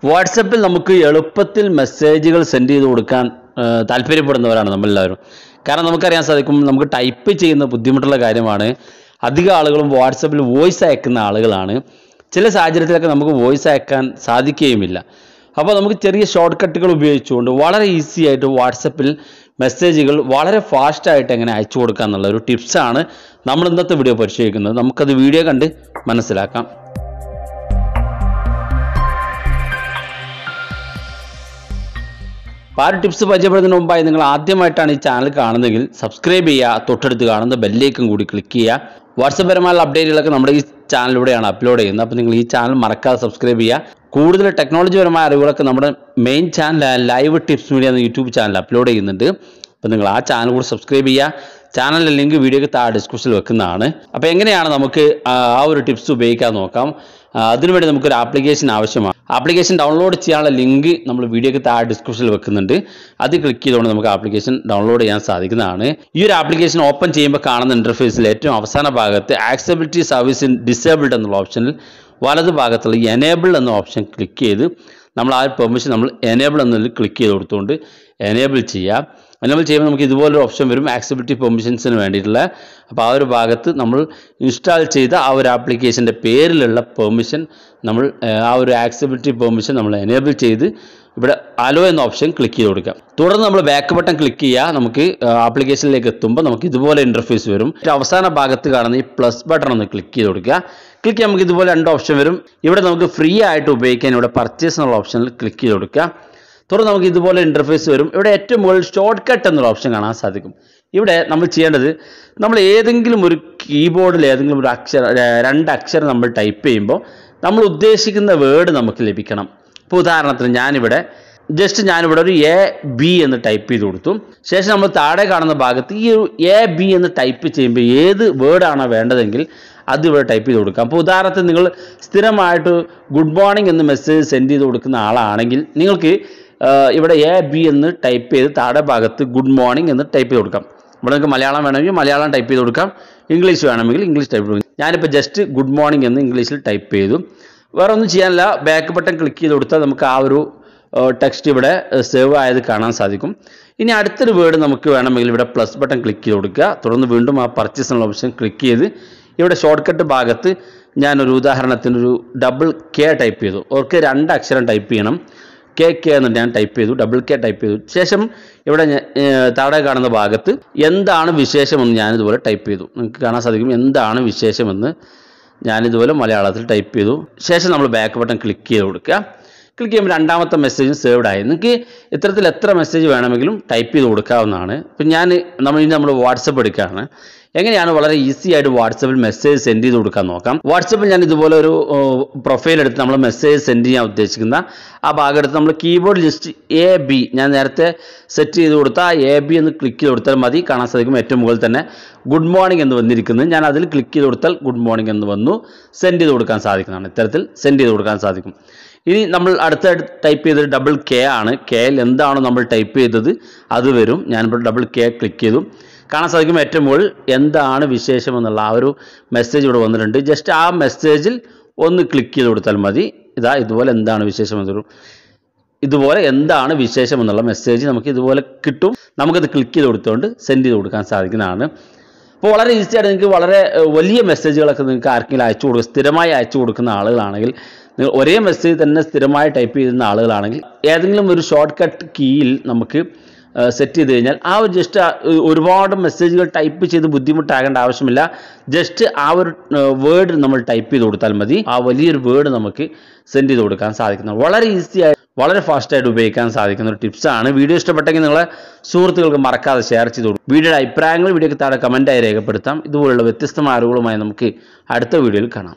വാട്സപ്പിൽ നമുക്ക് എളുപ്പത്തിൽ മെസ്സേജുകൾ സെൻഡ് ചെയ്ത് കൊടുക്കാൻ താല്പര്യപ്പെടുന്നവരാണ് നമ്മളെല്ലാവരും. കാരണം നമുക്കറിയാൻ സാധിക്കും, നമുക്ക് ടൈപ്പ് ചെയ്യുന്ന ബുദ്ധിമുട്ടുള്ള കാര്യമാണ്. അധികം ആളുകളും വാട്സപ്പിൽ വോയിസ് അയക്കുന്ന ആളുകളാണ്. ചില സാഹചര്യത്തിലൊക്കെ നമുക്ക് വോയിസ് അയക്കാൻ സാധിക്കുകയുമില്ല. അപ്പോൾ നമുക്ക് ചെറിയ ഷോർട്ട് കട്ടുകൾ ഉപയോഗിച്ചുകൊണ്ട് വളരെ ഈസി ആയിട്ട് വാട്സപ്പിൽ മെസ്സേജുകൾ വളരെ ഫാസ്റ്റായിട്ട് എങ്ങനെ അയച്ചു കൊടുക്കുക എന്നുള്ള ഒരു ടിപ്സാണ് നമ്മൾ ഇന്നത്തെ വീഡിയോ പരിശോധിക്കുന്നത്. നമുക്കത് വീഡിയോ കണ്ട് മനസ്സിലാക്കാം. ആ ഒരു ടിപ്സ് പരിചയപ്പെടുന്നതിന് മുമ്പായി നിങ്ങൾ ആദ്യമായിട്ടാണ് ഈ ചാനൽ കാണുന്നതെങ്കിൽ സബ്സ്ക്രൈബ് ചെയ്യുക, തൊട്ടടുത്ത് കാണുന്ന ബെല്ലേക്കും കൂടി ക്ലിക്ക് ചെയ്യുക. വാട്സപ്പ് പരമായുള്ള അപ്ഡേറ്റുകളൊക്കെ നമ്മുടെ ഈ ചാനലിലൂടെയാണ് അപ്ലോഡ് ചെയ്യുന്നത്. അപ്പോൾ നിങ്ങൾ ഈ ചാനൽ മറക്കാതെ സബ്സ്ക്രൈബ് ചെയ്യുക. കൂടുതൽ ടെക്നോളജി പരമായ അറിവുകളൊക്കെ നമ്മുടെ main channel live tips media എന്ന യൂട്യൂബ് ചാനൽ അപ്ലോഡ് ചെയ്യുന്നുണ്ട്. അപ്പോൾ നിങ്ങൾ ആ ചാനൽ കൂടി സബ്സ്ക്രൈബ് ചെയ്യുക. ചാനലിലെ ലിങ്ക് വീഡിയോയ്ക്ക് താഴെ ഡിസ്ക്രിപ്ഷനിൽ വെക്കുന്നതാണ്. അപ്പോൾ എങ്ങനെയാണ് നമുക്ക് ആ ഒരു ടിപ്സ് ഉപയോഗിക്കാൻ നോക്കാം. അതിനുവേണ്ടി നമുക്കൊരു ആപ്ലിക്കേഷൻ ആവശ്യമാണ്. ആപ്ലിക്കേഷൻ ഡൗൺലോഡ് ചെയ്യാനുള്ള ലിങ്ക് നമ്മൾ വീഡിയോയ്ക്ക് താഴെ ഡിസ്ക്രിപ്ഷനിൽ വെക്കുന്നുണ്ട്. അത് ക്ലിക്ക് ചെയ്തുകൊണ്ട് നമുക്ക് ആപ്ലിക്കേഷൻ ഡൗൺലോഡ് ചെയ്യാൻ സാധിക്കുന്നതാണ്. ഈ ഒരു ആപ്ലിക്കേഷൻ ഓപ്പൺ ചെയ്യുമ്പോൾ കാണുന്ന ഇൻ്റർഫേസിൽ ഏറ്റവും അവസാന ഭാഗത്ത് ആക്സസിബിലിറ്റി സർവീസ് ഡിസേബിൾഡ് എന്നുള്ള ഓപ്ഷനിൽ വലത് ഭാഗത്തുള്ള എനേബിൾ എന്ന ഓപ്ഷൻ ക്ലിക്ക് ചെയ്ത് നമ്മൾ ആ പെർമിഷൻ നമ്മൾ എനേബിൾ എന്നതിൽ ക്ലിക്ക് ചെയ്ത് കൊടുത്തുകൊണ്ട് എനേബിൾ ചെയ്യുക. എനേബിൾ ചെയ്യുമ്പോൾ നമുക്ക് ഇതുപോലൊരു ഓപ്ഷൻ വരും, ആക്സസിബിലിറ്റി പെർമിഷൻസിന് വേണ്ടിയിട്ടുള്ള. അപ്പോൾ ആ ഒരു ഭാഗത്ത് നമ്മൾ ഇൻസ്റ്റാൾ ചെയ്ത ആ ഒരു ആപ്ലിക്കേഷൻ്റെ പേരിലുള്ള പെർമിഷൻ നമ്മൾ ആ ഒരു ആക്സസിബിലിറ്റി പെർമിഷൻ നമ്മൾ എനേബിൾ ചെയ്ത് ഇവിടെ അലോ എന്ന ഓപ്ഷൻ ക്ലിക്ക് ചെയ്ത് കൊടുക്കാം. തുടർന്ന് നമ്മൾ ബാക്ക് ബട്ടൺ ക്ലിക്ക് ചെയ്യുക. നമുക്ക് ആപ്ലിക്കേഷനിലേക്ക് എത്തുമ്പോൾ നമുക്ക് ഇതുപോലെ ഇൻ്റർഫേസ് വരും. അവസാന ഭാഗത്ത് കാണുന്ന ഈ പ്ലസ് ബട്ടൺ ഒന്ന് ക്ലിക്ക് ചെയ്ത് കൊടുക്കുക. ക്ലിക്ക് ചെയ്യാൻ നമുക്ക് ഇതുപോലെ രണ്ട് ഓപ്ഷൻ വരും. ഇവിടെ നമുക്ക് ഫ്രീ ആയിട്ട് ഉപയോഗിക്കാൻ ഇവിടെ പർച്ചേസ് എന്നുള്ള ഓപ്ഷനിൽ ക്ലിക്ക് ചെയ്ത് കൊടുക്കുക. തുടർന്ന് നമുക്ക് ഇതുപോലെ ഇൻ്റർഫേസ് വരും. ഇവിടെ ഏറ്റവും മുകളിൽ ഷോർട്ട് കട്ട് എന്നുള്ള ഓപ്ഷൻ കാണാൻ സാധിക്കും. ഇവിടെ നമ്മൾ ചെയ്യേണ്ടത്, നമ്മൾ ഏതെങ്കിലും ഒരു കീബോർഡിൽ ഏതെങ്കിലും ഒരു രണ്ട് അക്ഷരം നമ്മൾ ടൈപ്പ് ചെയ്യുമ്പോൾ നമ്മൾ ഉദ്ദേശിക്കുന്ന വേർഡ് നമുക്ക് ലഭിക്കണം. ഇപ്പോൾ ഉദാഹരണത്തിന് ഞാനിവിടെ ഒരു എ ബി എന്ന് ടൈപ്പ് ചെയ്ത് കൊടുത്തു. ശേഷം നമ്മൾ താഴെ കാണുന്ന ഭാഗത്ത് ഈ ഒരു എ ബി എന്ന് ടൈപ്പ് ചെയ്യുമ്പോൾ ഏത് വേർഡാണോ വേണ്ടതെങ്കിൽ അത് ഇവിടെ ടൈപ്പ് ചെയ്ത് കൊടുക്കാം. അപ്പോൾ ഉദാഹരണത്തിന് നിങ്ങൾ സ്ഥിരമായിട്ട് ഗുഡ് മോർണിംഗ് എന്ന് മെസ്സേജ് സെൻഡ് ചെയ്ത് കൊടുക്കുന്ന ആളാണെങ്കിൽ നിങ്ങൾക്ക് ഇവിടെ എ ബി എന്ന് ടൈപ്പ് ചെയ്ത് താഴെ ഭാഗത്ത് ഗുഡ് മോർണിംഗ് എന്ന് ടൈപ്പ് ചെയ്ത് കൊടുക്കാം. ഇവിടെ നിങ്ങൾക്ക് മലയാളം വേണമെങ്കിൽ മലയാളം ടൈപ്പ് ചെയ്ത് കൊടുക്കാം, ഇംഗ്ലീഷ് വേണമെങ്കിൽ ഇംഗ്ലീഷ് ടൈപ്പ് ചെയ്ത് കൊടുക്കാം. ഞാനിപ്പോൾ ജസ്റ്റ് ഗുഡ് മോർണിംഗ് എന്ന് ഇംഗ്ലീഷിൽ ടൈപ്പ് ചെയ്തു. വേറെ ഒന്നും ചെയ്യാനില്ല, ബാക്ക് ബട്ടൺ ക്ലിക്ക് ചെയ്ത് കൊടുത്താൽ നമുക്ക് ആ ഒരു ടെക്സ്റ്റ് ഇവിടെ സേവ് ആയത് കാണാൻ സാധിക്കും. ഇനി അടുത്തൊരു വേർഡ് നമുക്ക് വേണമെങ്കിൽ ഇവിടെ പ്ലസ് ബട്ടൺ ക്ലിക്ക് ചെയ്ത് കൊടുക്കുക. തുടർന്ന് വീണ്ടും ആ പർച്ചേസ് എന്നുള്ള ഓപ്ഷൻ ക്ലിക്ക് ചെയ്ത് ഇവിടെ ഷോർട്ട് കട്ട് ഭാഗത്ത് ഞാനൊരു ഉദാഹരണത്തിനൊരു ഡബിൾ കെ ടൈപ്പ് ചെയ്തു. ഓർക്ക് രണ്ട് അക്ഷരം ടൈപ്പ് ചെയ്യണം. കെ എന്നിട്ട് ഞാൻ ടൈപ്പ് ചെയ്തു, ഡബിൾ കെ ടൈപ്പ് ചെയ്തു. ശേഷം ഇവിടെ താഴെ കാണുന്ന ഭാഗത്ത് എന്താണ് വിശേഷമെന്ന് ഞാനിതുപോലെ ടൈപ്പ് ചെയ്തു. നിങ്ങൾക്ക് കാണാൻ സാധിക്കും എന്താണ് വിശേഷമെന്ന് ഞാനിതുപോലെ മലയാളത്തിൽ ടൈപ്പ് ചെയ്തു. ശേഷം നമ്മൾ ബാക്ക് ബട്ടൺ ക്ലിക്ക് ചെയ്ത് കൊടുക്കുക. ക്ലിക്ക് ചെയ്യുമ്പോൾ രണ്ടാമത്തെ മെസ്സേജ് സേവ്ഡ് ആയി. നിങ്ങൾക്ക് ഇത്തരത്തിൽ എത്ര മെസ്സേജ് വേണമെങ്കിലും ടൈപ്പ് ചെയ്ത് കൊടുക്കാവുന്നതാണ്. ഇപ്പം നമ്മൾ വാട്സപ്പ് എടുക്കുകയാണ്. എങ്ങനെയാണ് വളരെ ഈസി ആയിട്ട് വാട്സപ്പിൽ മെസ്സേജ് സെൻഡ് ചെയ്ത് കൊടുക്കാൻ നോക്കാം. വാട്സപ്പിൽ ഞാൻ ഇതുപോലെ ഒരു പ്രൊഫൈൽ എടുത്ത് നമ്മൾ മെസ്സേജ് സെൻഡ് ചെയ്യാൻ ഉദ്ദേശിക്കുന്ന ആ ഭാഗം എടുത്ത് നമ്മൾ കീബോർഡ് ജസ്റ്റ് എ ബി ഞാൻ നേരത്തെ സെറ്റ് ചെയ്ത് കൊടുത്ത ആ എ ബി എന്ന് ക്ലിക്ക് ചെയ്ത് കൊടുത്താൽ മതി. കാണാൻ സാധിക്കും ഏറ്റവും മുകളിൽ തന്നെ ഗുഡ് മോർണിംഗ് എന്ന് വന്നിരിക്കുന്നത്. ഞാൻ അതിൽ ക്ലിക്ക് ചെയ്ത് കൊടുത്താൽ ഗുഡ് മോർണിംഗ് എന്ന് വന്നു. സെൻഡ് ചെയ്ത് കൊടുക്കാൻ സാധിക്കുന്നതാണ്. ഇത്തരത്തിൽ സെൻഡ് ചെയ്ത് കൊടുക്കാൻ സാധിക്കും. ഇനി നമ്മൾ അടുത്ത ടൈപ്പ് ചെയ്തത് ഡബിൾ കെ ആണ്. കെയിൽ എന്താണോ നമ്മൾ ടൈപ്പ് ചെയ്തത് അത് വരും. ഞാനിപ്പോൾ ഡബിൾ കെ ക്ലിക്ക് ചെയ്തു. കാണാൻ സാധിക്കും ഏറ്റവും മുകളിൽ എന്താണ് വിശേഷം എന്നുള്ള ആ ഒരു മെസ്സേജ് ഇവിടെ വന്നിട്ടുണ്ട്. ജസ്റ്റ് ആ മെസ്സേജിൽ ഒന്ന് ക്ലിക്ക് ചെയ്ത് കൊടുത്താൽ മതി. ഇതുപോലെ എന്താണ് വിശേഷം എന്നൊരു ഇതുപോലെ എന്താണ് വിശേഷം എന്നുള്ള മെസ്സേജ് നമുക്ക് ഇതുപോലെ കിട്ടും. നമുക്കത് ക്ലിക്ക് ചെയ്ത് കൊടുത്തുകൊണ്ട് സെൻഡ് ചെയ്ത് കൊടുക്കാൻ സാധിക്കുന്നതാണ്. അപ്പോൾ വളരെ ഈസി ആയിട്ട് നിങ്ങൾക്ക് വളരെ വലിയ മെസ്സേജുകളൊക്കെ നിങ്ങൾക്ക് ആർക്കെങ്കിലും അയച്ചു കൊടുക്കുക, സ്ഥിരമായി അയച്ചു കൊടുക്കുന്ന ആളുകളാണെങ്കിൽ, നിങ്ങൾ ഒരേ മെസ്സേജ് തന്നെ സ്ഥിരമായി ടൈപ്പ് ചെയ്യുന്ന ആളുകളാണെങ്കിൽ ഏതെങ്കിലും ഒരു ഷോർട്ട് കട്ട് കീയിൽ നമുക്ക് സെറ്റ് ചെയ്ത് കഴിഞ്ഞാൽ ആ ഒരു ജസ്റ്റ് ഒരുപാട് മെസ്സേജുകൾ ടൈപ്പ് ചെയ്ത് ബുദ്ധിമുട്ടാകേണ്ട ആവശ്യമില്ല. ജസ്റ്റ് ആ ഒരു വേർഡ് നമ്മൾ ടൈപ്പ് ചെയ്ത് കൊടുത്താൽ മതി. ആ വലിയൊരു വേർഡ് നമുക്ക് സെൻഡ് ചെയ്ത് കൊടുക്കാൻ സാധിക്കുന്നത് വളരെ ഈസിയായി വളരെ ഫാസ്റ്റായിട്ട് ഉപയോഗിക്കാൻ സാധിക്കുന്ന ഒരു ടിപ്സാണ്. വീഡിയോ ഇഷ്ടപ്പെട്ടെങ്കിൽ നിങ്ങളെ സുഹൃത്തുക്കൾക്ക് മറക്കാതെ ഷെയർ ചെയ്ത് കൊടുക്കും. വീഡിയോയുടെ അഭിപ്രായങ്ങൾ വീഡിയോയ്ക്ക് താഴെ കമൻറ്റായി രേഖപ്പെടുത്താം. ഇതുപോലുള്ള വ്യത്യസ്തമായ അറിവുകളുമായി നമുക്ക് അടുത്ത വീഡിയോയിൽ കാണാം.